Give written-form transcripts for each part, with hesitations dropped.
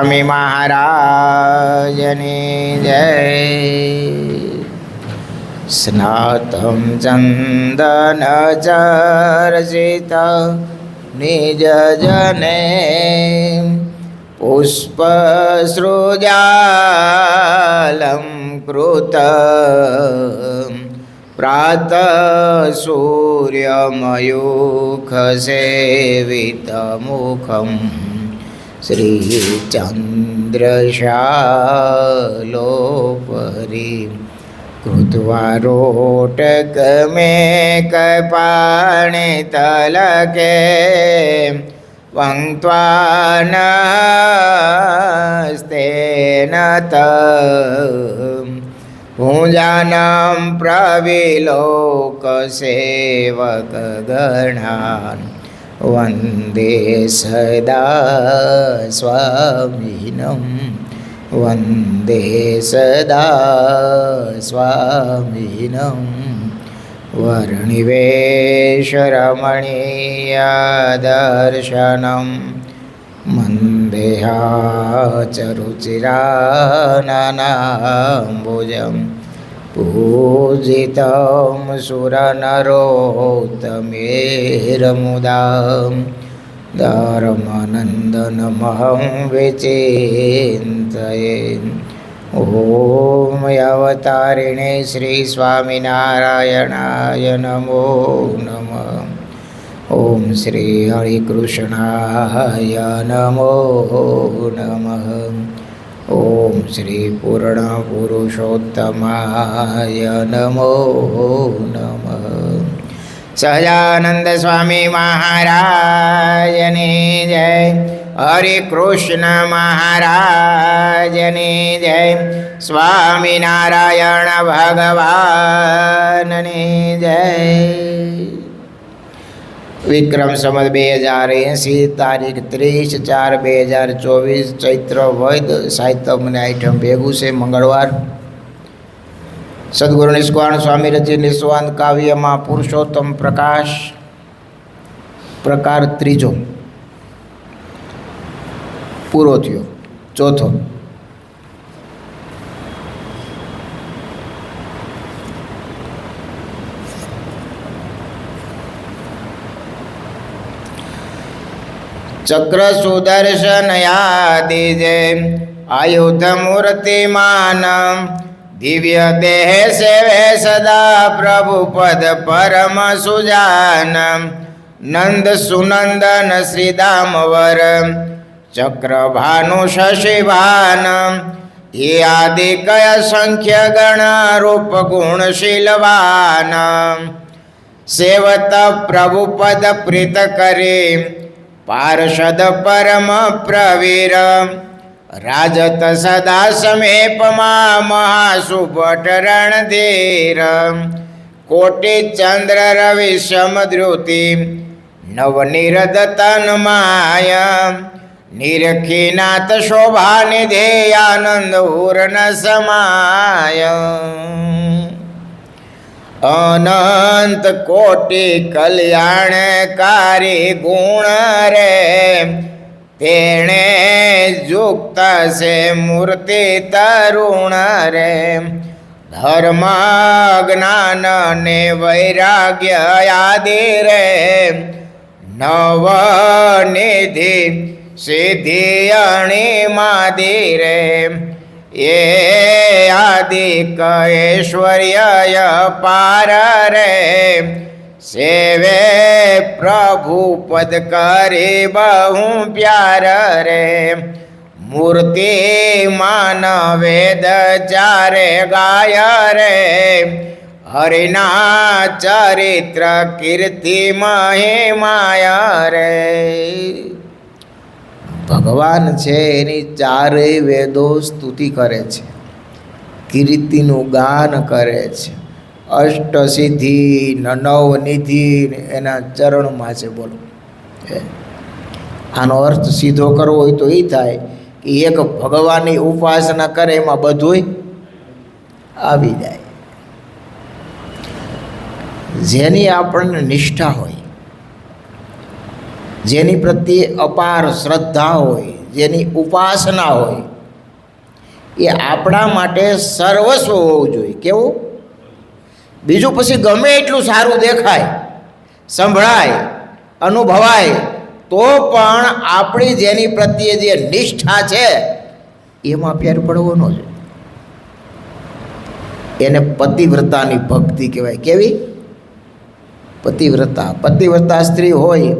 સ્વામી મહારાજની જય. સ્નાતમ ચંદન ચર્ચિત નિજ જને પુષ્પ સૃજાલમ કૃત પ્રાત સૂર્યમયુખ સેવિત મુખમ શ્રીચંદ્રશાલોપરી કૃત્વા રોટક મેક પાણિતલકે વંક્ત્વાનસ્તેન ભુજાનં પ્રવિલોકસેવકગણાન વંદે સદા સ્વામિનમ વંદે સદા સ્વામિનમ વર્ણિવેશરમણીયદર્શનમ મંદેહાચરુચિરાનનાંબુજમ પૂજિतं સુરનરોત્તમેરમુદા ધર્મનંદનમહં વિચિંતયે. ઓમ અવતારિણે શ્રી સ્વામિનારાયણાય નમો નમઃ. ઓમ શ્રી હરિકૃષ્ણાય નમો નમઃ. ઓમ શ્રી પૂર્ણ પુરુષોત્તમાય નમો નમઃ. સહજાનંદ સ્વામી મહારાજની જય. હરિકૃષ્ણ મહારાજની જય. સ્વામિનારાયણ ભગવાનની જય. વિક્રમ સંવત 2080 તારીખ 30/4/2024 ચૈત્ર વૈદ સાહિત્ય મને આઈટમ ભેગું છે. મંગળવાર સદગુરુ નિષ્કાળ સ્વામી રચિત નિસ્વાંત કાવ્યમાં પુરુષોત્તમ પ્રકાશ પ્રકાર ત્રીજો પૂરો થયો. ચોથો ચક્ર સુદર્શન યાદિ જય આયુધ મૂર્તિમાન દિવ્ય દેહ સેવે સદા પ્રભુ પદ પરમ સુજાન નંદ સુનંદન શ્રીદામવર ચક્ર ભાનુ શશિભાન એ આદિ કય સંખ્ય ગણ રૂપ ગુણ શીલવાન સેવત પ્રભુ પદ પ્રીત કરી પાર્ષદ પરમ પ્રવીર રાજત સદા સમેપમાં મહાસુભટ રણધીર કોટિ ચંદ્ર રવિ સમદ્રુતિ નવનિરદ તન માય નિરખીનાથ શોભા નિધે આનંદ ઉર્ન સમાય અનંત કોટિ કલ્યાણકારી ગુણ રે તેણે યુક્ત છે મૂર્તિ તરુણ રે ધર્મ જ્ઞાન ને વૈરાગ્ય આદિ રે નવ નિધિ સિદ્ધિ અણિમાદી રે એ આદિક ઐશ્વર્ય પાર રે સેવે પ્રભુ પદ કરે બહુ પ્યાર રે મૂર્તિ માન વેદ ચારે ગાય રે હરિના ચરિત્ર કીર્તિ મહિમાય રે. ભગવાન છે એની ચારેય વેદો સ્તુતિ કરે છે, કીર્તિનું ગાન કરે છે. અષ્ટસિદ્ધિ નવનિધિ એના ચરણમાં છે. બોલો, આનો અર્થ સીધો કરવો હોય તો એ થાય કે એક ભગવાનની ઉપાસના કરે એમાં બધુંય આવી જાય. જેની આપણને નિષ્ઠા હોય, જેની પ્રત્યે અપાર શ્રદ્ધા હોય, જેની ઉપાસના હોય એ આપણા માટે સર્વસ્વ હોવું જોઈએ. કેવું? બીજું પછી ગમે એટલું સારું દેખાય, સંભળાય, અનુભવાય, તો પણ આપણી જેની પ્રત્યે જે નિષ્ઠા છે એમાં ફેર પડવો ન જોઈએ. એને પતિવ્રતાની ભક્તિ કહેવાય. કેવી? પતિવ્રતા. પતિવ્રતા સ્ત્રી હોય,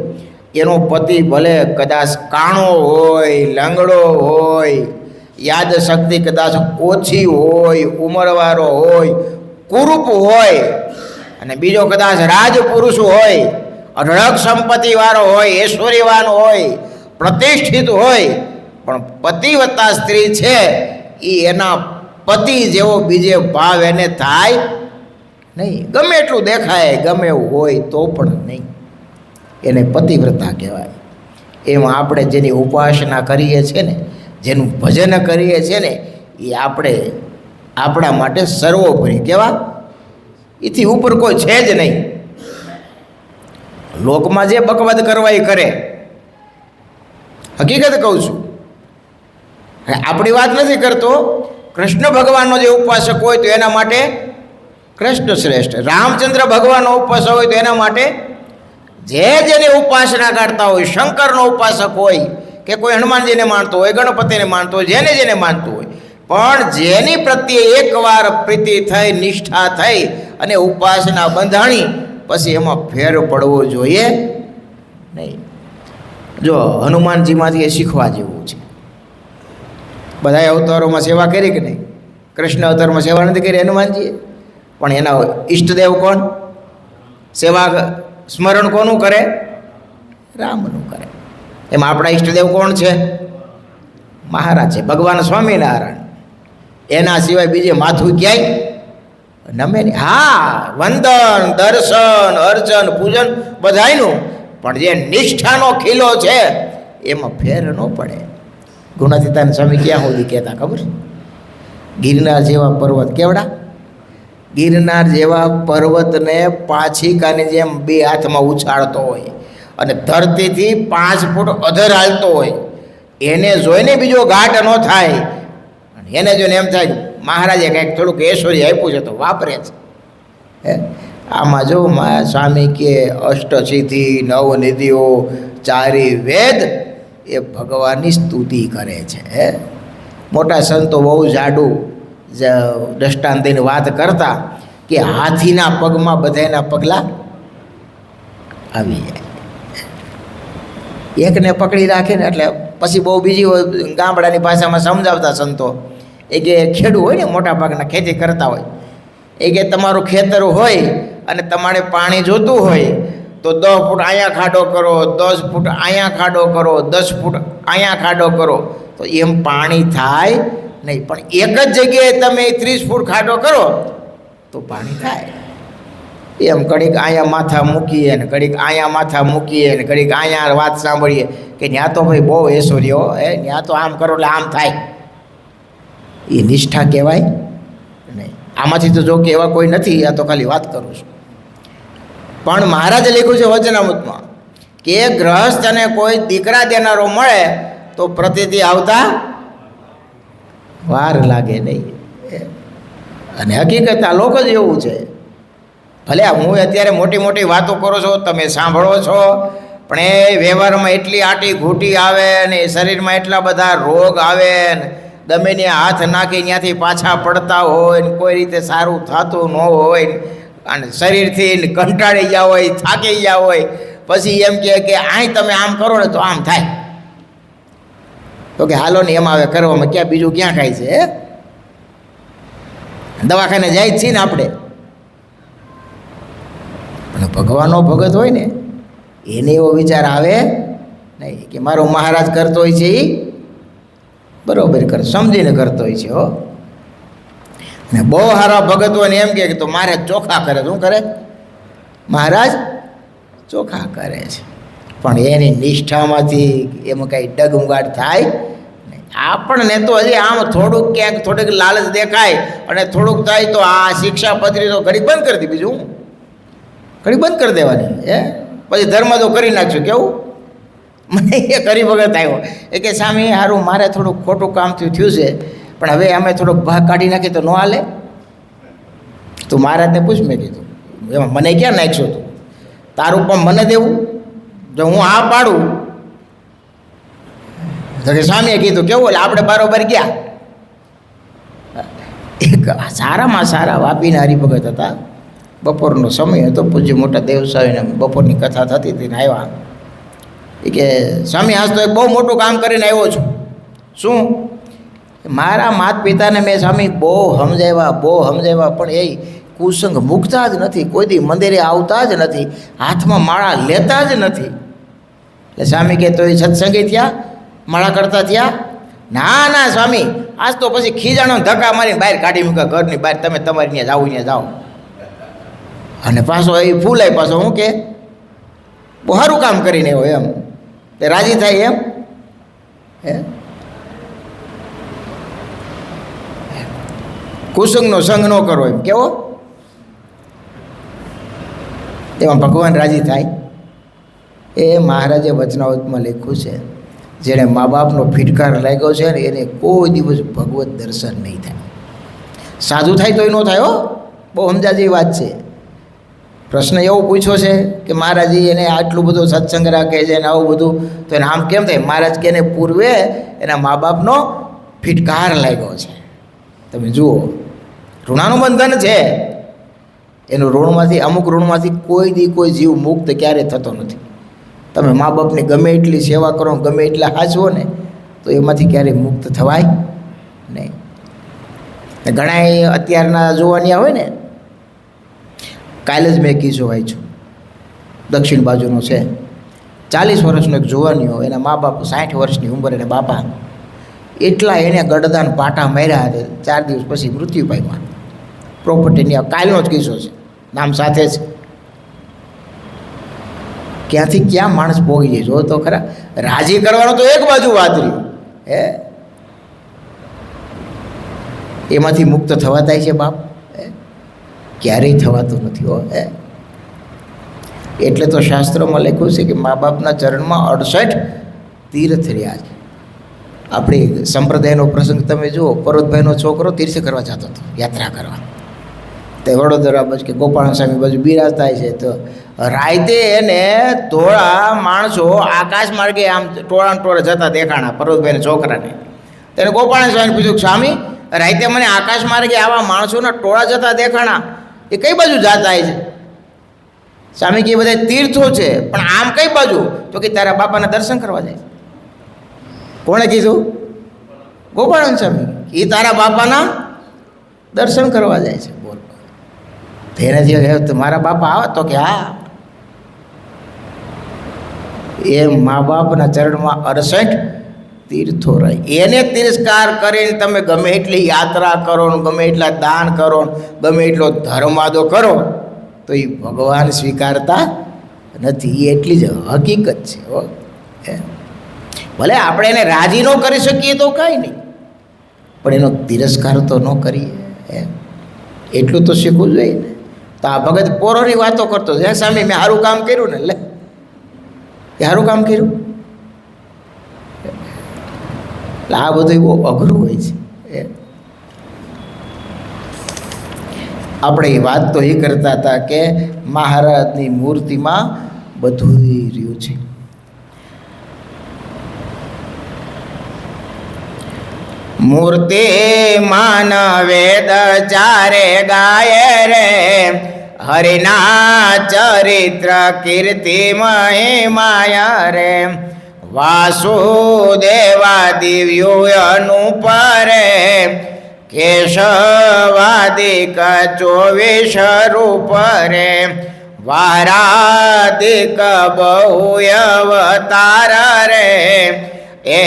એનો પતિ ભલે કદાચ કાણો હોય, લંગડો હોય, યાદ શક્તિ કદાચ ઓછી હોય, ઉંમરવાળો હોય, કુરૂપ હોય, અને બીજો કદાચ રાજપુરુષ હોય, અઢળક સંપત્તિવાળો હોય, ઐશ્વર્યવાન હોય, પ્રતિષ્ઠિત હોય, પણ પતિવ્રતા સ્ત્રી છે એ એના પતિ જેવો બીજે ભાવ એને થાય નહીં. ગમે એટલું દેખાય, ગમે એવું હોય તો પણ નહીં. એને પતિવ્રતા કહેવાય. એમાં આપણે જેની ઉપાસના કરીએ છીએ ને, જેનું ભજન કરીએ છીએ ને, એ આપણા માટે સર્વોપરી. કેવા? એથી ઉપર કોઈ છે જ નહીં. લોકમાં જે બકવાદ કરવા એ કરે, હકીકત કહું છું. આપણી વાત નથી કરતો. કૃષ્ણ ભગવાનનો જે ઉપાસક હોય તો એના માટે કૃષ્ણ શ્રેષ્ઠ. રામચંદ્ર ભગવાનનો ઉપાસક હોય તો એના માટે જેની ઉપાસના કરતા હોય, શંકરનો ઉપાસક હોય કે કોઈ હનુમાનજીને માનતો હોય, ગણપતિને માનતો હોય, જેને માનતું હોય, પણ જેની પ્રત્યે એકવાર પ્રીતિ થઈ, નિષ્ઠા થઈ અને ઉપાસના બંધાણી, પછી એમાં ફેર પડવો જોઈએ નહીં. જો હનુમાનજીમાંથી એ શીખવા જેવું છે. બધાએ અવતારોમાં સેવા કરી કે નહીં? કૃષ્ણ અવતારમાં સેવા નથી કરી હનુમાનજીએ, પણ એના ઈષ્ટદેવ કોણ? સેવા સ્મરણ કોનું કરે? રામનું કરે. એમાં આપણા ઈષ્ટદેવ કોણ છે? મહારાજ છે, ભગવાન સ્વામિનારાયણ. એના સિવાય બીજે માથું ક્યાંય નમે નહીં. હા, વંદન, દર્શન, અર્ચન, પૂજન બધાયનું, પણ જે નિષ્ઠાનો ખીલો છે એમાં ફેર ન પડે. ગુણાતીતાન સ્વામી ક્યાં સુધી કહેતા ખબર? ગિરનાર જેવા પર્વત. કેવડા? ગિરનાર જેવા પર્વતને પાછીકાની જેમ બે હાથમાં ઉછાળતો હોય અને ધરતીથી 5 ફૂટ અધર હાલતો હોય, એને જોઈને બીજો ઘાટ ન થાય. એને જોઈને એમ થાય મહારાજે કંઈક થોડુંક ઐશ્વર્ય આપ્યું છે તો વાપરે છે. આમાં જો સ્વામી કે અષ્ટસિદ્ધિ, નવનિધિઓ, 4 વેદ એ ભગવાનની સ્તુતિ કરે છે. મોટા સંતો બહુ જાડું દ્રષ્ટાંત દઈને વાત કરતા કે હાથીના પગમાં બધાના પગલાં આવી જાય. એકને પકડી રાખે ને એટલે પછી બહુ બીજી ગામડાની ભાષામાં સમજાવતા સંતો, એ કે ખેડૂ હોય ને, મોટા ભાગના ખેતી કરતા હોય, એ કે તમારું ખેતર હોય અને તમારે પાણી જોતું હોય તો 10 ફૂટ અહીંયા ખાડો કરો, 10 ફૂટ અહીંયા ખાડો કરો, 10 ફૂટ અહીંયા ખાડો કરો, તો એમ પાણી થાય નહીં. પણ એક જ જગ્યાએ તમે 30 ફૂટ ખાડો કરો તો પાણી થાય. એમ ઘડીક અહીંયા માથા મૂકીએ ને ઘડીક અહીંયા માથા મૂકીએ ને ઘડીક અહીંયા વાત સાંભળીએ કે ત્યાં તો ભાઈ બહુ ઐશ્વર્ય હે, ત્યાં તો આમ કરો એટલે આમ થાય. એ નિષ્ઠા કહેવાય નહીં. આમાંથી તો જો કે એવા કોઈ નથી, આ તો ખાલી વાત કરું છું. પણ મહારાજે લખ્યું છે વચનામૃતમાં કે ગ્રહસ્થ અને કોઈ દીકરા દેનારો મળે તો પ્રતિથી આવતા વાર લાગે નહીં. અને હકીકત આ લોકો જ એવું છે. ભલે હું અત્યારે મોટી મોટી વાતો કરો છો, તમે સાંભળો છો, પણ એ વ્યવહારમાં એટલી આટી ઘૂંટી આવે ને શરીરમાં એટલા બધા રોગ આવે ને દમેને હાથ નાખી ત્યાંથી પાછા પડતા હોય ને કોઈ રીતે સારું થતું ન હોય અને શરીરથી કંટાળી ગયા હોય, થાકી ગયા હોય, પછી એમ કે આય તમે આમ કરો ને તો આમ થાય. તો કે હાલો ને એમ આવે કરવામાં ક્યાં બીજું ક્યાં ખાય છે? દવાખાને જાય જ છીએ ને આપણે. પણ ભગવાનનો ભગત હોય ને એને એવો વિચાર આવે નહીં કે મારો મહારાજ કરતો હોય છે એ બરોબર સમજીને કરતો હોય છે. હો, ને બહુ સારા ભગત હોય ને એમ કે તો મહારાજ ચોખા કરે. શું કરે? મહારાજ ચોખા કરે છે. પણ એની નિષ્ઠામાંથી એમાં કંઈ ડગમગાટ થાય નહીં. આપણને તો હજી આમ થોડુંક ક્યાંક થોડીક લાલચ દેખાય અને થોડુંક થાય તો આ શિક્ષાપત્રી તો ઘડી બંધ કરી દી. બીજું ઘડી બંધ કરી દેવાની. પછી ધર્મ તો કરી નાખશું. કેવું? મને એ હરિભગત આવ્યો એ કે સ્વામી સારું મારે થોડુંક ખોટું કામ થયું છે પણ હવે અમે થોડોક ભાગ કાઢી નાખીએ તો ન હાલે? તું મહારાજને પૂછ. મેં કીધું એમાં મને ક્યાં નાખશો તું? તારું પણ મને દેવું? જો હું આ પાડું તો કે સ્વામીએ કીધું કેવું, એટલે આપણે બરોબર ગયા. એક સારામાં સારા વાપીના હરિભગત હતા. બપોરનો સમય હતો, પૂજ્ય મોટા દેવસાહીને બપોરની કથા થતી હતી ને આવ્યા. એ કે સ્વામી આજ તો એક બહુ મોટું કામ કરીને આવ્યો છું. શું? મારા માતા પિતાને મેં સ્વામી બહુ સમજાવ્યા પણ એ કુસંગ મૂકતા જ નથી, કોઈ દી મંદિરે આવતા જ નથી, હાથમાં માળા લેતા જ નથી. એટલે સ્વામી કે તો એ સત્સંગી થયા, માળા કરતા થયા? ના ના સ્વામી, આજ તો પછી ખીજાણો ધક્કા મારીને બહાર કાઢી મૂક્યા ઘરની બહાર, તમે તમારી ત્યાં જાઓ ત્યાં જાઓ. અને પાછો એ ફૂલાય પાછો હું કે બહુ સારું કામ કરીને હોય એમ તે રાજી થાય એમ. હે કુસંગનો સંગ ન કરો એમ કેવો, એમાં ભગવાન રાજી થાય. એ મહારાજે વચનાવતમાં લખ્યું છે, જેણે મા બાપનો ફિટકાર લાગ્યો છે ને એને કોઈ દિવસ ભગવત દર્શન નહીં થાય. સાધુ થાય તોય ન થાય હો, બહુ સમજા જેવી વાત છે. પ્રશ્ન એવો પૂછ્યો છે કે મહારાજી એને આટલું બધું સત્સંગ રાખે છે ને આવું બધું, તો એને આમ કેમ થાય? મહારાજ કે એને પૂર્વે એના મા બાપનો ફિટકાર લાગ્યો છે. તમે જુઓ, ઋણાનું બંધન છે. એનું ઋણમાંથી, અમુક ઋણમાંથી કોઈ જીવ મુક્ત ક્યારેય થતો નથી. તમે મા બાપની ગમે એટલી સેવા કરો, ગમે એટલા હાચવો ને, તો એમાંથી ક્યારેય મુક્ત થવાય નહીં. ઘણા અત્યારના જોવાનિયા હોય ને, કાલે જ મેં કિસ્સો વાંચ્યો, દક્ષિણ બાજુનો છે. 40 વર્ષનો એક જોવાનિયો, એના મા બાપ 60 વર્ષની ઉંમર, એને બાપા એટલા એને ગડદાન પાટા માર્યા હતા, 4 દિવસ પછી મૃત્યુ પામ્યા. પ્રોપર્ટીની કાલનો જ કિસ્સો છે, નામ સાથે જ. ક્યાંથી ક્યાં માણસ પોગી જાય જો તો ખરા. રાજી કરવાનો તો એક બાજુ વાત રહ્યું, હે એમાંથી મુક્ત થવાતા છે બાપ? ક્યારેય થવાતું નથી હો. એટલે તો શાસ્ત્રોમાં લખ્યું છે કે મા બાપના ચરણમાં 68 તીર્થ રહ્યા છે. આપણી સંપ્રદાયનો પ્રસંગ તમે જુઓ, પર્વતભાઈનો છોકરો તીર્થ કરવા જતો હતો, યાત્રા કરવા. તે વડોદરા બાજુ કે ગોપાલ સ્વામી બાજુ બિરાજતા છે, તો રાતે એને ધોળા માણસો આકાશ માર્ગે આમ ટોળે જતા દેખાણા પર્વતભાઈના છોકરાને. તેને ગોપાલ સ્વામીને પૂછ્યું, સ્વામી રાતે મને આકાશ માર્ગે આવા માણસોના ટોળા જતા દેખાણા, એ કઈ બાજુ જતા છે? સ્વામી કે બધા તીર્થો છે, પણ આમ કઈ બાજુ? તો કે તારા બાપાના દર્શન કરવા જાય. કોણે કીધું? ગોપાળન સ્વામી. એ તારા બાપાના દર્શન કરવા જાય છે. બોલ, તેને જે મારા બાપા આવે તો કે હા. એ મા બાપના ચરણમાં 68 તીર્થો રહે. એને તિરસ્કાર કરીને તમે ગમે એટલી યાત્રા કરો, ગમે એટલા દાન કરો, ગમે એટલો ધર્માદો કરો, તો એ ભગવાન સ્વીકારતા નથી. એ એટલી જ હકીકત છે. ભલે આપણે એને રાજી ન કરી શકીએ તો કાંઈ નહીં, પણ એનો તિરસ્કાર તો ન કરીએ, એટલું તો શીખવું જોઈએ ને. તો આ ભગત પોરોની વાતો કરતો છે, સામે મેં સારું કામ કર્યું ને, લે એ સારું કામ કર્યું. એટલે આ બધું બહુ અઘરું હોય છે. આપણે એ વાત તો એ કરતા હતા કે મહારાજની મૂર્તિમાં બધું રહ્યું છે. મૂર્તિ માન વેદ ચારે ગાય રે, હરિના ચરિત્ર કીર્તિ મહિમાયા રે. વાસુદેવા દિવ્યો અનુપરે, કેશવાદિક 24 રૂપ રે. વારાદિક બહુ અવતાર રે, એ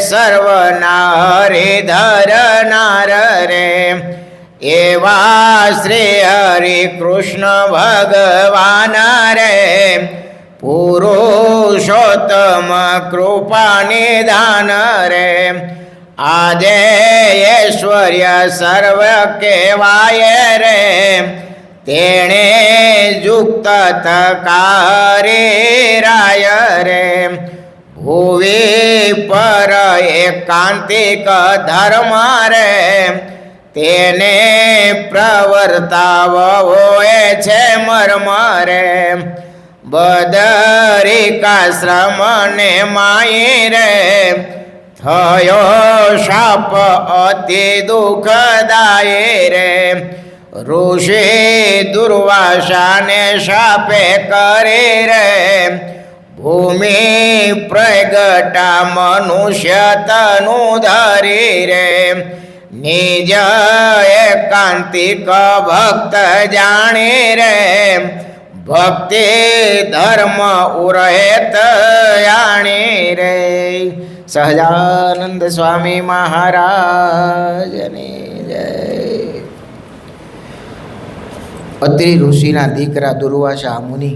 સર્વના હરિધરનાર રે. એવા શ્રી હરિ કૃષ્ણ ભગવાન રે, પુરુષોત્તમ કૃપા નિધાન રે. આજે ઐશ્વર્ય સર્વ કહેવાય રે, તેણે યુક્ત તકારે રાય રે. ભુવે પર એકાંતિક ધર્મ રે તેને પ્રવર્તાવોએ છે મર્મ રે બદરિકાશ્રમ ને માયે રે થયો શાપ અતિ દુઃખદાયે રે ઋષિ દુર્વાસાને શાપે કરે રે ભૂમિ પ્રગટા મનુષ્ય તનુ ધરી રે નિજ એકાંતિક ભક્ત જાણી રે ભક્તિ ધર્મ ઉરહેત જાણી રે સહજાનંદ સ્વામી મહારાજની જય. અત્રિ ઋષિના દીકરા દુર્વાસા મુનિ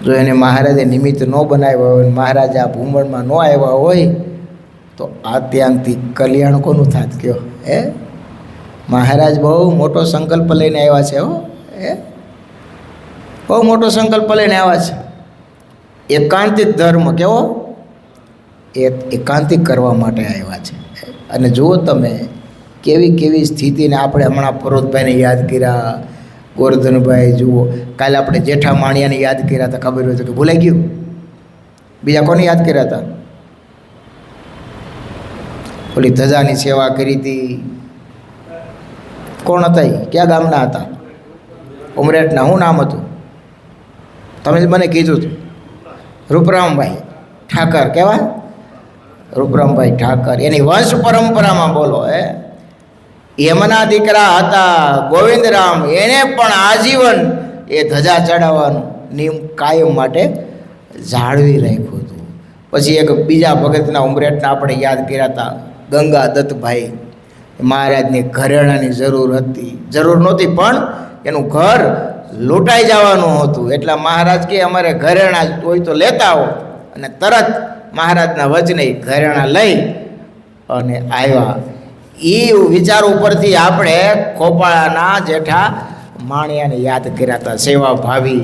જો એને મહારાજે નિમિત્ત ન બનાવ્યા હોય, મહારાજ આ ભૂમંડમાં ન આવ્યા હોય તો આત્યાંતિક કલ્યાણ કોનું થાત કયો? મહારાજ બહુ મોટો સંકલ્પ લઈને આવ્યા છે. બહુ મોટો સંકલ્પ લઈને આવ્યા છે. એકાંતિક ધર્મ કેવો? એકાંતિક કરવા માટે આવ્યા છે. અને જુઓ તમે કેવી કેવી સ્થિતિને આપણે હમણાં પરોતભાઈને યાદ કર્યા, ગોરધનભાઈ જુઓ, કાલે આપણે જેઠા માણિયાને યાદ કર્યા હતા, ખબર હોય તો કે ભૂલાઈ ગયું? બીજા કોને યાદ કર્યા હતા? ઓલી ધજાની સેવા કરી હતી, કોણ હતા એ? ક્યાં ગામના હતા? ઉમરેઠના. શું નામ હતું? તમે જ મને કીધું હતું. રૂપરામભાઈ ઠાકર. કહેવાય રૂપરામભાઈ ઠાકર. એની વંશ પરંપરામાં બોલો એમના દીકરા હતા ગોવિંદરામ. એને પણ આજીવન એ ધજા ચડાવવાનું નિયમ કાયમ માટે જાળવી રાખ્યું હતું. પછી એક બીજા ભગતના ઉમરેઠના આપણે યાદ કર્યા હતા, ગંગા દત્તભાઈ. મહારાજની ઘરેણાની જરૂર હતી, જરૂર નહોતી પણ એનું ઘર લૂંટાઈ જવાનું હતું. એટલે મહારાજ કે અમારે ઘરેણા હોય તો લેતા આવો, અને તરત મહારાજના વચને ઘરેણા લઈ અને આવ્યા. એ વિચાર ઉપરથી આપણે ખોપાળાના જેઠા માણિયાને યાદ કર્યા હતા. સેવા ભાવી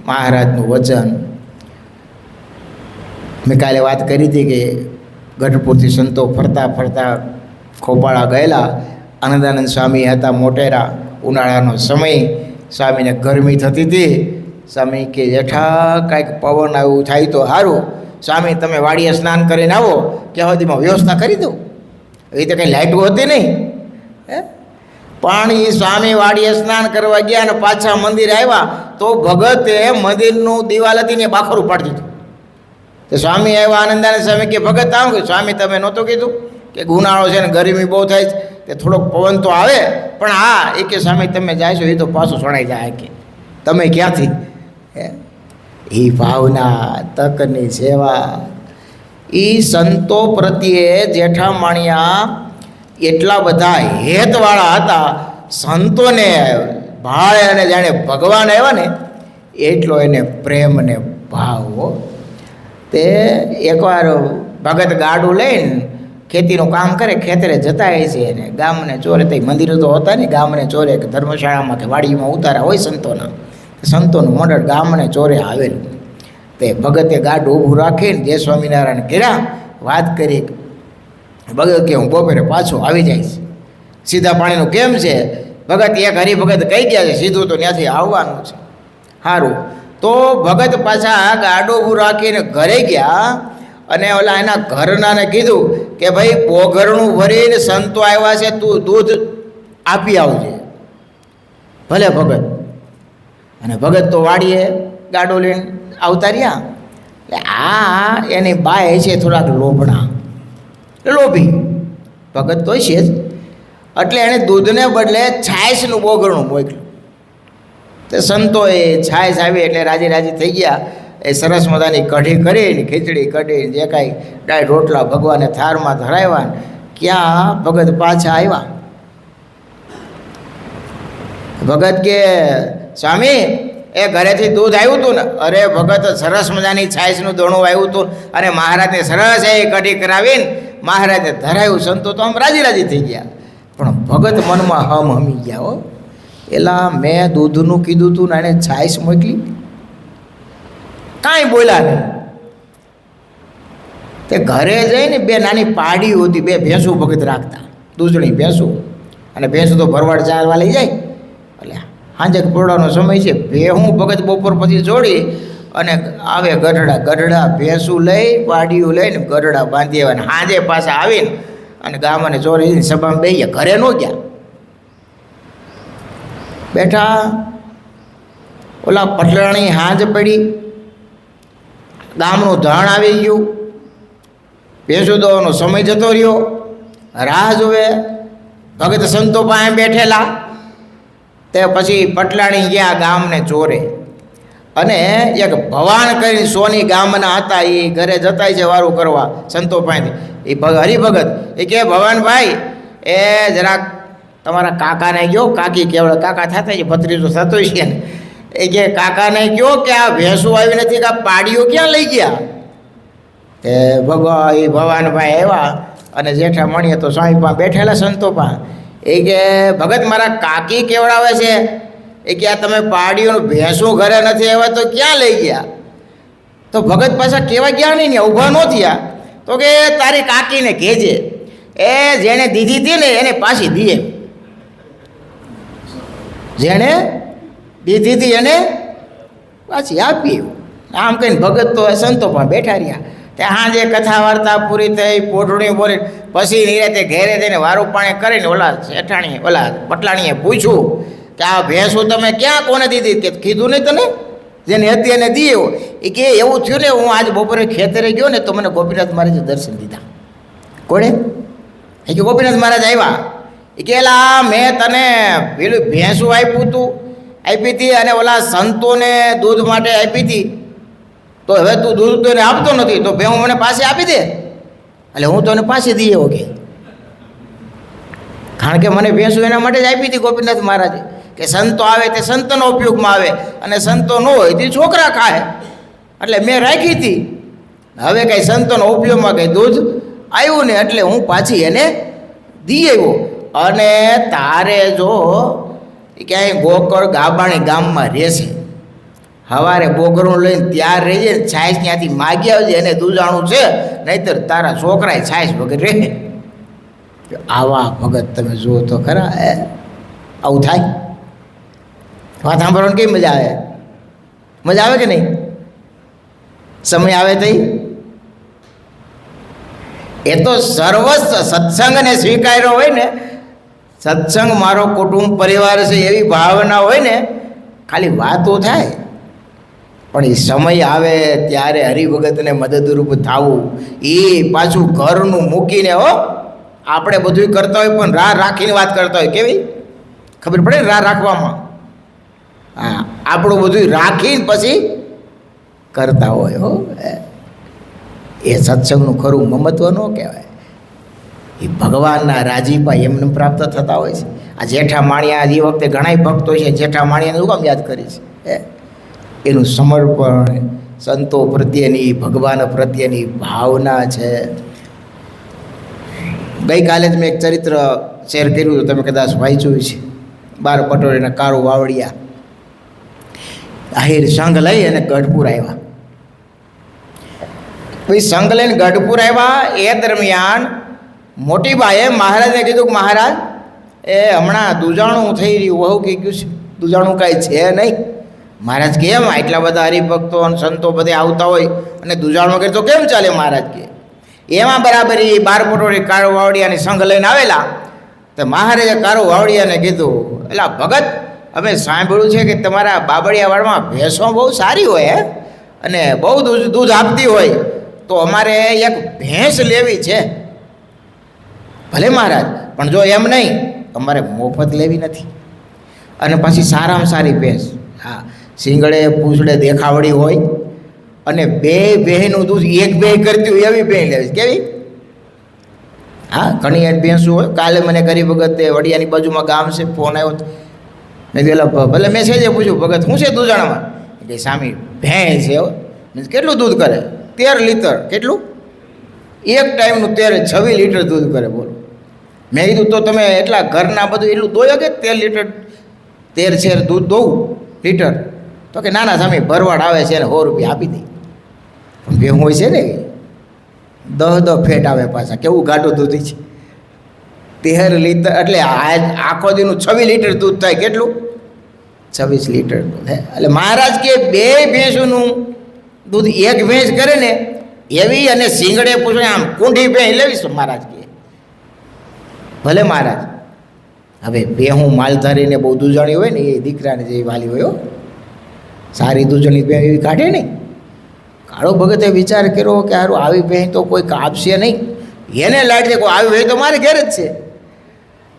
મહારાજનું વચન. મેં કાલે વાત કરી હતી કે ગઢપુરથી સંતો ફરતા ફરતા ખોપાળા ગયેલા. આનંદાનંદ સ્વામી હતા મોટેરા. ઉનાળાનો સમય, સ્વામીને ગરમી થતી હતી. સ્વામી કે જેઠા કાંઈક પવન આવું થાય તો સારું. સ્વામી તમે વાડીએ સ્નાન કરીને આવો, ક્યાં સુધીમાં વ્યવસ્થા કરી દઉં. એ તો કંઈ લાઇટો હતી નહીં. પાણી સ્વામી વાડીએ સ્નાન કરવા ગયા અને પાછા મંદિર આવ્યા તો ભગતે મંદિરનું દિવાલ હતી ને બાખરું પાડી દીધું. તો સ્વામી આવ્યા, આનંદાનંદ સ્વામી કે ભગત આવું કે સ્વામી તમે નહોતું કીધું કે ઉનાળો છે ને ગરમી બહુ થાય છે, કે થોડોક પવન તો આવે પણ હા એ કે સ્વામી તમે જાશો એ તો પાછું સણાઈ જાય. કે તમે ક્યાંથી? એ ભાવના, તકની સેવા, એ સંતો પ્રત્યે જેઠા માણિયા એટલા બધા હેતવાળા હતા. સંતોને ભાળે અને જાણે ભગવાન આવ્યા ને એટલો એને પ્રેમ ને ભાવ. તે એકવાર ભગત ગાડું લઈને ખેતીનું કામ કરે, ખેતરે જતા હોય છે ને ગામને ચોરે, તે મંદિરો તો હોતા ને, ગામને ચોરે કે ધર્મશાળામાં કે વાડીમાં ઉતારા હોય સંતોના, સંતોનું મંડળ ગામને ચોરે આવેલું. તે ભગતે ગાડું ઊભું રાખીને જય સ્વામિનારાયણ કર્યા, વાત કરી. ભગત કે હું બપોરે પાછો આવી જઈશ. સીધા પાણીનું કેમ છે? ભગત એક હરિભગત કહી ગયા છે સીધું તો ત્યાંથી આવવાનું છે. સારું. તો ભગત પાછા ગાડું ઊભું રાખીને ઘરે ગયા અને ઓલા એના ઘરનાને કીધું કે ભાઈ બોઘરણું ભરીને સંતો આવ્યા છે, તું દૂધ આપી આવજે. ભલે ભગત. અને ભગત તો વાડીએ ગાડું લઈને આવતા રહ્યા. એટલે આ એની બાય છે થોડાક લોભણા, લોભી ભગત તો છે જ. એટલે એણે દૂધને બદલે છાશનું બોઘરણું મોકલ્યું. તે સંતોએ છાશ આવી એટલે રાજી રાજી થઈ ગયા. એ સરસ મજાની કઢી કરીને, ખીચડી કઢી, જે કાંઈ ડાળ રોટલા ભગવાને થાળમાં ધરાવ્યા. ક્યાં ભગત પાછા આવ્યા. ભગત કે સ્વામી એ ઘરેથી દૂધ આવ્યું હતું ને? અરે ભગત સરસ મજાની છાશનું દોણું આવ્યું હતું અને મહારાજને સરસ એ કઢી કરાવીને મહારાજને ધરાવ્યું. સંતો તો આમ રાજી રાજી થઈ ગયા. પણ ભગત મનમાં હમી ગયા. હો એલા મેં દૂધનું કીધું હતું ને એને છાશ મોકલી, કાંઈ બોલ્યા નહીં. તે ઘરે જઈને બે નાની પાડીઓ હતી, બે ભેંસું ભગત રાખતા, દૂધણી ભેંસું, અને ભેંસું તો ભરવાડ ચારવા લઈ જાય. એટલે સાંજે પોળાનો સમય છે, ભેહું ભગત બપોર પછી જોડી અને આવે ગઢડા ભેંસું લઈ પાડીઓ લઈને ગઢડા બાંધી આવે, અને સાંજે પાછા આવીને અને ગામને ચોરી સભામાં બેસી ગયા. ઘરે ન ગયા, બેઠા. ઓલા પટલાણી હાંજ પડી, ગામનું ધાણ આવી ગયું, ભેંસું દોવાનો સમય જતો રહ્યો, રાહ જોવે. ભગત સંતો પાસે બેઠેલા, તે પછી પટલાણી ગયા ગામને ચોરે, અને એક ભવાન કરીને સોની ગામના હતા, એ ઘરે જતાય છે વારું કરવા સંતો પાસેથી. એ હરિભગત એ કે ભવાનભાઈ એ જરાક તમારા કાકાને ગયો, કાકી કેવળ કાકા થતા છે, ભત્રીજો થતો છે ને, એ કે કાકાને કહો કે આ ભેંસું આવી નથી, કે આ પાડીઓ ક્યાં લઈ ગયા? તે એ ભવાનભાઈ આવ્યા અને જેઠા મણીએ તો સ્વામી પાસે બેઠેલા સંતો પાસે. એ કે ભગત મારા કાકી કેવડાવે છે, એ કે આ તમે પાડીઓનું ભેંસું ઘરે નથી આવ્યા તો ક્યાં લઈ ગયા? તો ભગત પાછા કહેવા ગયા નહીં ને, ઊભા ન થયા. તો કે તારી કાકીને કહેજે, એ જેણે દીધી હતી ને એને પાછી દીએ, જેણે દીધી હતી એને પાછી આપી. આમ કહીને ભગત તો સંતો પણ બેઠા રહ્યા. ત્યાં જે કથા વાર્તા પૂરી થઈ, પોઢણી બોલી, પછી નિરાતે ઘેરે જઈને વારું પાણી કરીને ઓલા શેઠાણીએ ઓલા પટલાણીએ પૂછ્યું કે આ ભેંસું તમે ક્યાં કોને દીધી? કે કીધું નહીં તને, જેને હતી એને દીએ. એ કે એવું થયું ને, હું આજ બપોરે ખેતરે ગયો ને તો મને ગોપીનાથ મહારાજે દર્શન દીધા. કોણે? એ કે ગોપીનાથ મહારાજ આવ્યા. એ કે એલા મેં તને પેલું ભેંસું આપ્યું હતું, આપી હતી, અને ઓલા સંતોને દૂધ માટે આપી હતી, તો હવે તું દૂધ તો એને આપતો નથી, તો ભેહું મને પાસે આપી દે. એટલે હું તો એને પાછી દઈએ ઓકે, કારણ કે મને ભેંસું એના માટે જ આપી હતી ગોપીનાથ મહારાજે, કે સંતો આવે તે સંતનો ઉપયોગમાં આવે, અને સંતો ન હોય તે છોકરા ખાય, એટલે મેં રાખી હતી. હવે કંઈ સંતોનો ઉપયોગમાં કંઈ દૂધ આવ્યું ને, એટલે હું પાછી એને દી આવ્યો. અને તારે જો ક્યાંય ગોકળ ગાબાણી ગામમાં રહેશે, સવારે બોગરું લઈને ત્યાર રહીએ, છાશ ત્યાંથી માગી આવજે, એને દૂધાણું છે, નહીંતર તારા છોકરાએ છાશ વગર રહે. આવા ભગત તમે જુઓ તો ખરા, આવું થાય? વાત સાંભળવાની કેવી મજા આવે? મજા આવે કે નહીં? સમય આવે તઈ એ તો સર્વસ્વ સત્સંગને સ્વીકાર્યો હોય ને, સત્સંગ મારો કુટુંબ પરિવાર છે એવી ભાવના હોય ને, ખાલી વાતો થાય. પણ એ સમય આવે ત્યારે હરિભગતને મદદરૂપ થવું, એ પાછું ઘરનું મૂકીને, હો આપણે બધું કરતા હોય પણ રાહ રાખીને વાત કરતા હોય. કેવી ખબર પડે રાહ રાખવામાં? હા, આપણું બધું રાખીને પછી કરતા હોય. હો, એ સત્સંગનું ખરું મહત્વ ન કહેવાય. એ ભગવાનના રાજીપા એમને પ્રાપ્ત થતા હોય છે. આ જેઠા માણિયા એ વખતે ઘણા ભક્તો છે, જેઠા માણિયાને શું કામ યાદ કરીશ? એનું સમર્પણ, સંતો પ્રત્યેની, ભગવાન પ્રત્યેની ભાવના છે. ગઈકાલે જ મેં એક ચરિત્ર શેર કર્યું હતું, તમે કદાચ વાંચ્યું છે. 12 પટોળીના કાળુ વાવડિયા આહિર સંઘ લઈ અને ગઢપુર આવ્યા. પછી સંઘ લઈને ગઢપુર આવ્યા એ દરમિયાન મોટી બાએ મહારાજને કીધું કે મહારાજ એ હમણાં દૂજાણું થઈ રહ્યું, વહુ કહી ગયું છે દૂજાણું કાંઈ છે નહીં. મહારાજ કે એમ આટલા બધા હરિભક્તો અને સંતો બધે આવતા હોય અને દૂજાણું કરે તો કેમ ચાલે? મહારાજ કે એમાં બરાબર એ 12 પટોળી કાળુ વાવડિયાની સંઘ લઈને આવેલા. તો મહારાજે કાળુ વાવડિયાને કીધું, એટલે ભગત અમે સાંભળ્યું છે કે તમારા બાબળિયાવાડમાં ભેંસો બહુ સારી હોય, અને બહુ દૂધ આપતી હોય, તો અમારે એક ભેંસ લેવી છે. ભલે મહારાજ, પણ જો એમ નહીં, અમારે મફત લેવી નથી, અને પછી સારામાં સારી ભેંસ, હા શીંગડે પૂંછડે દેખાવડી હોય, અને બે ભેંનું દૂધ એક ભેં કરતી હોય એવી ભેં લેવી. કેવી? હા, ઘણી ભેંસું હોય. કાલે મને ગરીબ ભગત વડિયાની બાજુમાં ગામ છે, ફોન આવ્યો, મેં પેલા ભલે મેં છે પૂછ્યું, ભગત શું છે દૂધાણામાં? કે સામી ભેંસ છે. મીન્સ કેટલું દૂધ કરે? 13 લીટર. કેટલું? એક ટાઈમનું 26 લીટર દૂધ કરે. બોલો. મેં કીધું તો તમે એટલા ઘરના બધું એટલું દોયો કે 13 લીટર 13 શેર દૂધ દઉં લીટર? તો કે ના ના સામે ભરવાડ આવે છે એને 100 રૂપિયા આપી દઈ. પણ ભેહું હોય છે ને, 10 ફેટ આવે પાછા, કેવું ઘાટું દૂધ છે. 13 લીટર એટલે આખો દીનું 26 લીટર દૂધ થાય. કેટલું? 26 લીટર દૂધ. એટલે મહારાજ કે 2 ભેંસોનું દૂધ એક ભેંસ કરે ને એવી, અને શીંગડે પૂછે આમ કુંડી ભેંસ લેવીશું મહારાજ કે. ભલે મહારાજ. હવે ભેહું માલધારીને બહુ દૂધણી હોય ને એ દીકરાને જેવી વાલી હોય, સારી દૂધણી ભેં એવી કાઢે નહીં. કાળો ભગતે વિચાર કર્યો કે સારું આવી ભેં તો કોઈ કાપશે નહીં, એને લાગે કોઈ આવી ભેં તો મારે ઘેર જ છે.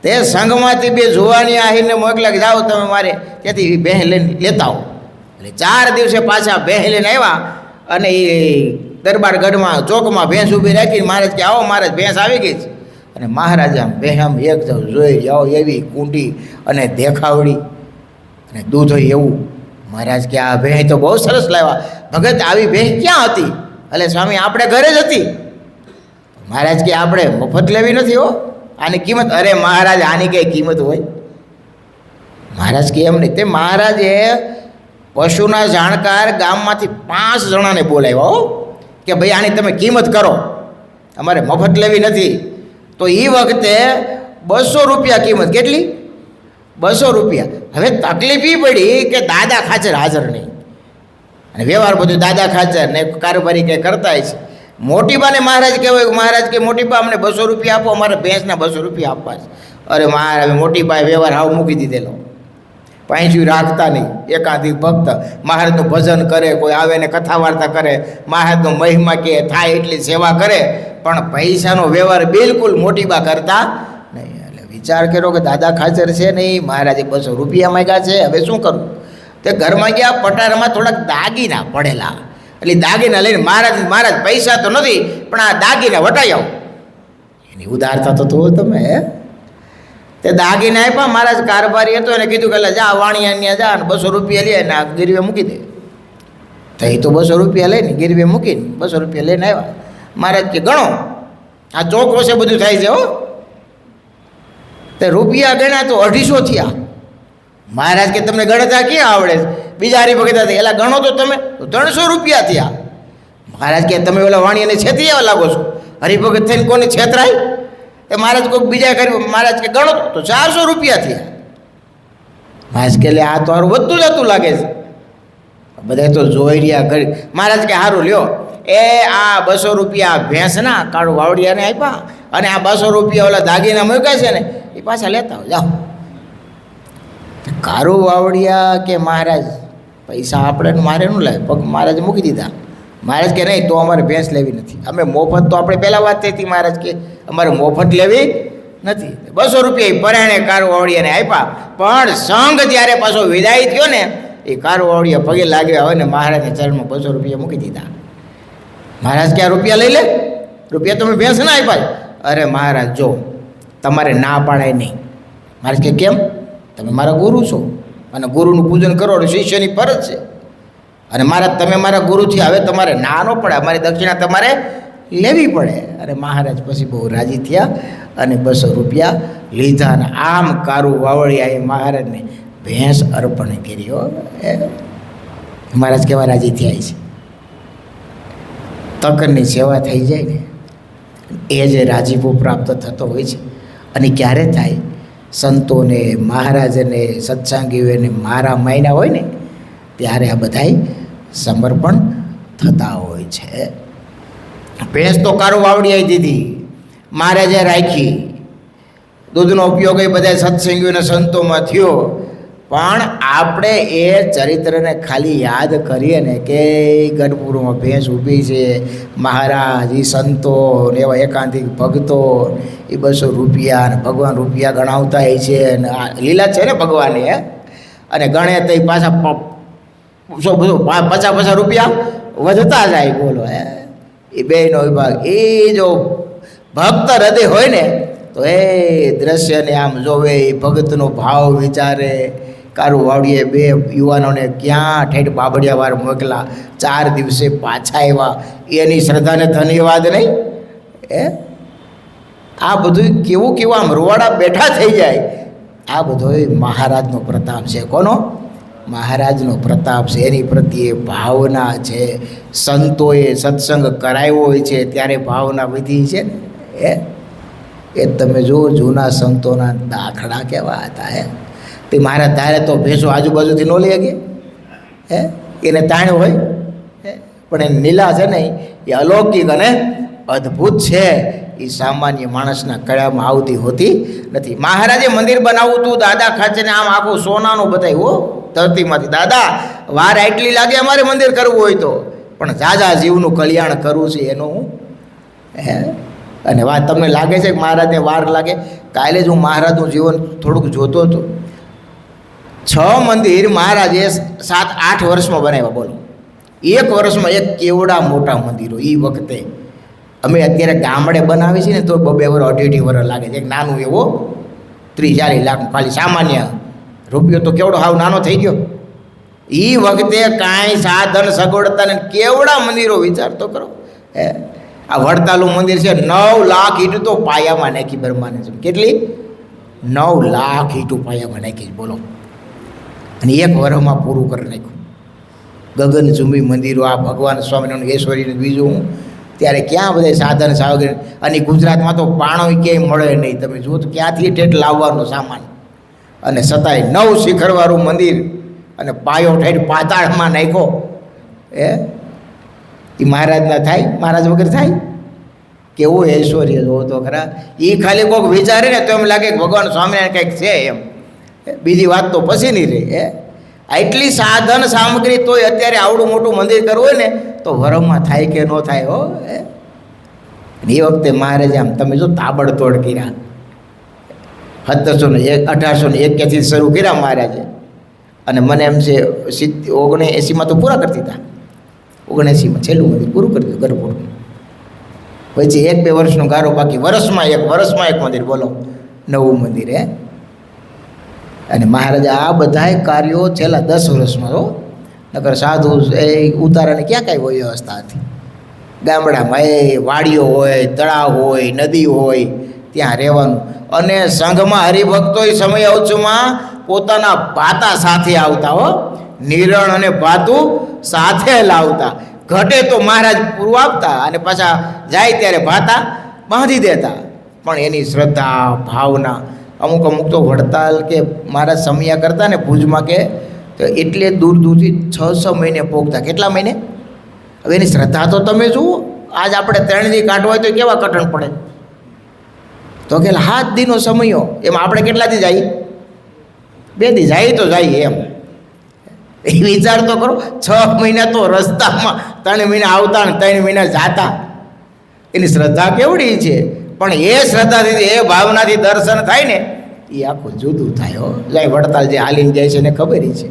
તે સંઘમાંથી 2 જુવાની આહીને મોકલા કે જાઓ તમે મારે ત્યાંથી ભેં લઈને લેતા આવો. એટલે 4 દિવસે પાછા ભેં લઈને આવ્યા, અને એ દરબારગઢમાં ચોકમાં ભેંસ ઊભી રાખીને મહારાજ કે આવો મહારાજ ભેંસ આવી ગઈ છે. અને મહારાજ આમ ભેં એક જોઈ જાઓ એવી કુંડી અને દેખાવડી અને દૂધ હોય એવું. મહારાજ કે આ ભેં તો બહુ સરસ લાવ્યા. ભગત આવી ભેં ક્યાં હતી? એટલે સ્વામી આપણે ઘરે જ હતી. મહારાજ કે આપણે મફત લેવી નથી હો, આની કિંમત. અરે મહારાજ આની કઈ કિંમત હોય? મહારાજ કે એમ નહીં. તે મહારાજે પશુના જાણકાર ગામમાંથી 5 જણાને બોલાવ્યા હો કે ભાઈ આની તમે કિંમત કરો, અમારે મફત લેવી નથી. તો એ વખતે 200 રૂપિયા કિંમત. કેટલી? 200 રૂપિયા. હવે તકલીફ એ પડી કે દાદા ખાચર હાજર નહીં, અને વ્યવહાર બધું દાદા ખાચર ને કારોબારી કંઈ કરતા છે. મોટીબાને મહારાજ કહેવાય, મહારાજ કે મોટીબા અમને 200 રૂપિયા આપો, અમારે ભેંસના 200 રૂપિયા આપવા છે. અરે મહારાજ મોટીબાએ વ્યવહાર હાવ મૂકી દીધેલો, પાંચું રાખતા નહીં. એકાંતિક ભક્ત મહારાજનું ભજન કરે, કોઈ આવે ને કથા વાર્તા કરે, મહારાજનો મહિમા કે થાય એટલી સેવા કરે, પણ પૈસાનો વ્યવહાર બિલકુલ મોટીબા કરતા નહીં. એટલે વિચાર કર્યો કે દાદા ખાચર છે નહીં, મહારાજે 200 રૂપિયા માંગ્યા છે, હવે શું કરું? તે ઘરમાં ગયા, પટારમાં થોડાક દાગીના પડેલા. એટલે દાગીના લઈને મહારાજ પૈસા તો નથી પણ આ દાગીના વટાઈ આવો. એની ઉદારતા તો તમે તે દાગીના આપ્યા. મહારાજ કારભારી હતો એને કીધું કે જા વાણિયા જા અને 200 રૂપિયા લે ને આ ગીરવે મૂકી દે. તો એ તો 200 રૂપિયા લઈને ગીરવે મૂકીને 200 રૂપિયા લઈને આવ્યા. મહારાજ કે ગણો, આ ચોક વસે બધું થાય છે હો. તે રૂપિયા ગણ્યા તો 250 થયા. મહારાજ કે તમને ગણતા ક્યાં આવડે? બીજા હરિભગત હતા, એલા ગણો તો તમે, તો 300 રૂપિયા થયા. મહારાજ કે તમે ઓલા વાણિયાને છેતરી આવા લાગો છો, હરિભગત થઈને કોને છેતરાય? એ મહારાજ કોઈ બીજા કર્યું. મહારાજ કે ગણો તો 400 રૂપિયા થયા. મહારાજ કે આ તો સારું વધતું જતું લાગે છે. બધા તો જોઈ રહ્યા ઘડી. મહારાજ કે સારું લ્યો, એ આ 200 રૂપિયા ભેંસના કાળું વાવડિયાને આપ્યા, અને આ 200 રૂપિયા ઓલા દાગીના મૂક્યા છે ને એ પાછા લેતા આવો, જાઓ. કાળું વાવડિયા કે મહારાજ પૈસા આપણે મારે ન લાવે, પગ મહારાજે મૂકી દીધા. મહારાજ કે નહીં, તો અમારે ભેંસ લેવી નથી. અમે મફત, તો આપણે પહેલાં વાત થઈ હતી, મહારાજ કે અમારે મફત લેવી નથી. 200 રૂપિયા પરાણે કાળું વાવડિયાને આપ્યા. પણ સંઘ જ્યારે પાછો વિદાય થયો ને, એ કાળું વાવડિયા પગે લાગ્યા હોય ને મહારાજના ચરણમાં 200 રૂપિયા મૂકી દીધા. મહારાજ કે આ રૂપિયા લઈ લે, રૂપિયા તમે ભેંસ ના આપ્યા. અરે મહારાજ જો તમારે ના પાડાય નહીં. મહારાજ કે કેમ? તમે મારા ગુરુ છો, અને ગુરુનું પૂજન કરો એટલે શિષ્યની ફરજ છે. અને તમે મારા ગુરુથી હવે તમારે ના ન પડે, અમારી દક્ષિણા તમારે લેવી પડે. અને મહારાજ પછી બહુ રાજી થયા અને 200 રૂપિયા લીધા. અને આમ કારું વાવડિયાએ મહારાજને ભેંસ અર્પણ કર્યો. મહારાજ કેવા રાજી થયા છે. તકરની સેવા થઈ જાય ને એ જે રાજીપો પ્રાપ્ત થતો હોય છે. અને ક્યારે થાય? સંતોને, મહારાજને, સત્સંગીઓને મારા માયના હોય ને ત્યારે આ બધાય સમર્પણ થતા હોય છે. ભેંસ તો કારું વાવડિયાઈ દીધી, મહારાજે રાખી. દૂધનો ઉપયોગ એ બધા સત્સંગીઓને સંતોમાં થયો. પણ આપણે એ ચરિત્રને ખાલી યાદ કરીએ ને કે ગઢપુરમાં ભેંસ ઊભી છે, મહારાજ, એ સંતો ને એવા એકાંતિક ભક્તો, એ 200 રૂપિયા ને ભગવાન રૂપિયા ગણાવતા હોય છે. અને આ લીલા છે ને ભગવાને, અને ગણે તો પાછા 50 રૂપિયા વધતા જાય. બોલો એ બેનો વિભાગ. એ જો ભક્ત હૃદય હોય ને તો એ દ્રશ્યને આમ જોવે, એ ભગતનો ભાવ વિચારે. કારું વાવડીએ 2 યુવાનોને ક્યાં ઠેઠ બાબડિયાવાર મોકલા, 4 દિવસે પાછા આવ્યા. એની શ્રદ્ધાને ધન્યવાદ નહીં. આ બધું કેવું આમ રોવાડા બેઠા થઈ જાય. આ બધો મહારાજનો પ્રતાપ છે. કોનો? મહારાજનો પ્રતાપ છે, એની પ્રત્યે ભાવના છે. સંતોએ સત્સંગ કરાવ્યો હોય છે ત્યારે ભાવના વધી છે ને. એ તમે જુઓ જૂના સંતોના દાખલા કેવા હતા. તે મહારાજ ધારે તો ભેંસો આજુબાજુથી ન લઈ ગયા. એને તાણ હોય, પણ એ લીલા છે ને એ અલૌકિક અને અદ્ભુત છે. એ સામાન્ય માણસના કળામાં આવતી હોતી નથી. મહારાજે મંદિર બનાવવું હતું, દાદા ખાચરને આમ આખું સોનાનું બતાવ્યું ધરતીમાંથી. દાદા વાર એટલી લાગે અમારે મંદિર કરવું હોય તો, પણ ઝાઝા જીવનું કલ્યાણ કરવું છે એનું હું. અને વાત તમને લાગે છે કે મહારાજને વાર લાગે? કાલે જ હું મહારાજનું જીવન થોડુંક જોતો હતો. 6 મંદિર મહારાજે 7-8 વર્ષમાં બનાવ્યા. બોલો, એક વર્ષમાં એક કેવડા મોટા મંદિરો. એ વખતે અમે અત્યારે ગામડે બનાવી છીએ ને તો 2 વર્ષ 2.5 વર્ષ લાગે છે. એક નાનું એવો 30-40 લાખ ખાલી સામાન્ય રૂપિયો તો કેવડો હાવ નાનો થઈ ગયો. એ વખતે કાંઈ સાધન સગવડતા ને કેવડા મંદિરો વિચાર તો કરો. આ વડતાલનું મંદિર છે, 9 લાખ ઈંટ તો પાયામાં નાખી બ્રહ્માને. કેટલી? 9 લાખ ઈંટો પાયામાં નાખી. બોલો, અને એક વર્ષમાં પૂરું કરી નાખ્યું. ગગનચુંબી મંદિરો, આ ભગવાન સ્વામિનારાયણ ઈશ્વરીને બીજું ત્યારે ક્યાં બધા સાધન સાવગ્રી. અને ગુજરાતમાં તો પાણો ક્યાંય મળે નહીં. તમે જુઓ તો ક્યાંથી ઠેઠ લાવવાનો સામાન. અને છતાંય 9 શિખરવાળું મંદિર અને પાયો ઠેઠ પાતાળમાં નાખ્યો. એ મહારાજના થાય? મહારાજ વગર થાય? કેવું ઐશ્વર્ય જોવો તો ખરા. એ ખાલી કોઈક વિચારે ને તો એમ લાગે કે ભગવાન સ્વામિનારાયણ કંઈક છે એમ. બીજી વાત તો પછી નહીં રહે. આટલી સાધન સામગ્રી તોય અત્યારે આવડું મોટું મંદિર કરવું હોય ને તો વરમમાં થાય કે ન થાય. એ વખતે મહારાજે આમ તમે જો તાબડતોડ કર્યા. 1881 શરૂ કર્યા મહારાજે. અને મને એમ છે 79માં તો પૂરા કરતી હતા. 79માં છેલ્લું મંદિર પૂરું કરી દીધું ગરપુર. પછી 1-2 વર્ષનો ગાળો બાકી. વર્ષમાં એક મંદિર. બોલો, નવું મંદિર. અને મહારાજે આ બધાય કાર્યો છેલ્લા 10 વર્ષમાં હો. નકર સાધુ એ ઉતારાની ક્યાં કાંઈ હોય વ્યવસ્થા હતી. ગામડામાં વાડીઓ હોય, તળાવ હોય, નદી હોય, ત્યાં રહેવાનું. અને સંઘમાં હરિભક્તોય સમય અવચમાં પોતાના ભાતા સાથે આવતા હો. નિરણ અને ભાતું સાથે લાવતા. ઘટે તો મહારાજ પૂરું આપતા અને પાછા જાય ત્યારે ભાતા બાંધી દેતા. પણ એની શ્રદ્ધા ભાવના. અમુક તો વડતાલ કે મારા સમયા કરતા ને ભુજમાં કે તો એટલે દૂર દૂરથી 6-6 મહિને પોગતા. કેટલા મહિને? હવે એની શ્રદ્ધા તો તમે જુઓ. આજ આપણે 3 દી કાઢવા હોય તો કેવા કઠણ પડે. તો કે 7 દીનો સમયો. એમાં આપણે કેટલા દી જઈએ? 2 દી જાય તો જઈએ એમ. એ વિચાર તો કરો. 6 મહિના તો રસ્તામાં, 3 મહિના આવતા ને 3 મહિના જાતા. એની શ્રદ્ધા કેવડી છે. પણ એ શ્રદ્ધાથી, એ ભાવનાથી દર્શન થાય ને એ આખું જુદું થાય. જાય વડતાલ જે હાલીને જાય છે એને ખબર છે.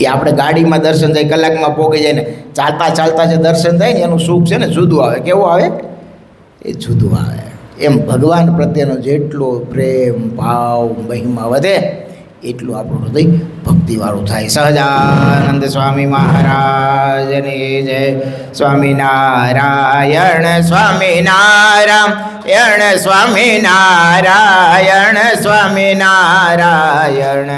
એ આપણે ગાડીમાં દર્શન થાય, કલાકમાં પોગી જાય ને ચાલતા ચાલતા જે દર્શન થાય ને એનું સુખ છે ને જુદું આવે. કેવું આવે? એ જુદું આવે. એમ ભગવાન પ્રત્યેનો જેટલો પ્રેમ ભાવ મહિમા વધે એટલું આપણું હૃદય ભક્તિવાળું થાય. સહજાનંદ સ્વામી મહારાજની જય. સ્વામિનારાયણ સ્વામિનારાયણ સ્વામિનારાયણ સ્વામિનારાયણ.